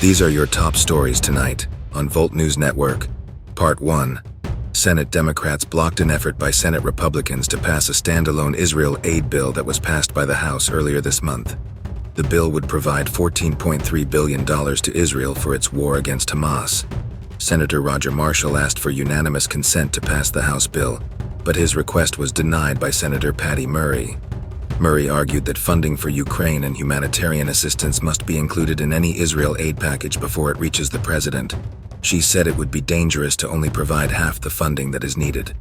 These are your top stories tonight on Volt News Network. Part 1. Senate Democrats blocked an effort by Senate Republicans to pass a standalone Israel aid bill that was passed by the House earlier this month. The bill would provide $14.3 billion to Israel for its war against Hamas. Senator Roger Marshall asked for unanimous consent to pass the House bill, but his request was denied by Senator Patty Murray. Murray argued that funding for Ukraine and humanitarian assistance must be included in any Israel aid package before it reaches the president. She said it would be dangerous to only provide half the funding that is needed.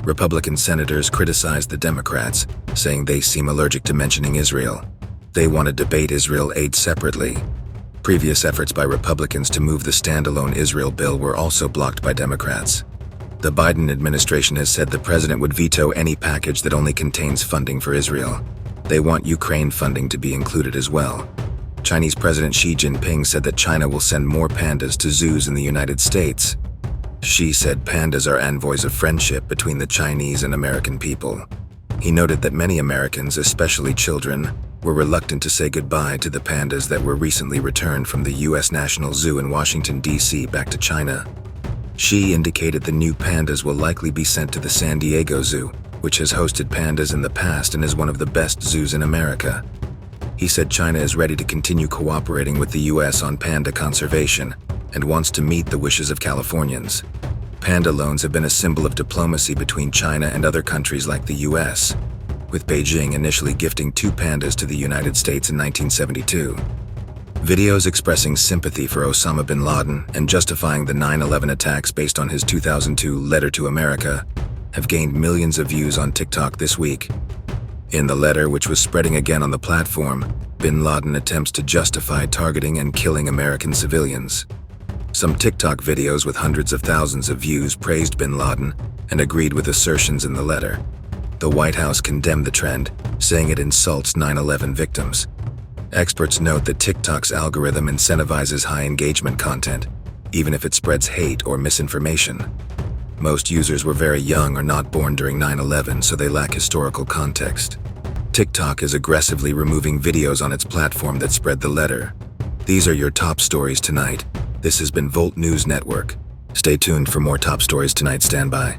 Republican senators criticized the Democrats, saying they seem allergic to mentioning Israel. They want to debate Israel aid separately. Previous efforts by Republicans to move the standalone Israel bill were also blocked by Democrats. The Biden administration has said the president would veto any package that only contains funding for Israel. They want Ukraine funding to be included as well. Chinese President Xi Jinping said that China will send more pandas to zoos in the United States. Xi said pandas are envoys of friendship between the Chinese and American people. He noted that many Americans, especially children, were reluctant to say goodbye to the pandas that were recently returned from the U.S. National Zoo in Washington, D.C. back to China. Xi indicated the new pandas will likely be sent to the San Diego Zoo, which has hosted pandas in the past and is one of the best zoos in America. He said China is ready to continue cooperating with the U.S. on panda conservation and wants to meet the wishes of Californians. Panda loans have been a symbol of diplomacy between China and other countries like the U.S., with Beijing initially gifting 2 pandas to the United States in 1972. Videos expressing sympathy for Osama bin Laden and justifying the 9/11 attacks based on his 2002 letter to America have gained millions of views on TikTok this week. In the letter, which was spreading again on the platform, bin Laden attempts to justify targeting and killing American civilians. Some TikTok videos with hundreds of thousands of views praised bin Laden and agreed with assertions in the letter. The White House condemned the trend, saying it insults 9/11 victims. Experts note that TikTok's algorithm incentivizes high engagement content, even if it spreads hate or misinformation. Most users were very young or not born during 9/11, so they lack historical context. TikTok is aggressively removing videos on its platform that spread the letter. These are your top stories tonight. This has been Volt News Network. Stay tuned for more top stories tonight. Stand by.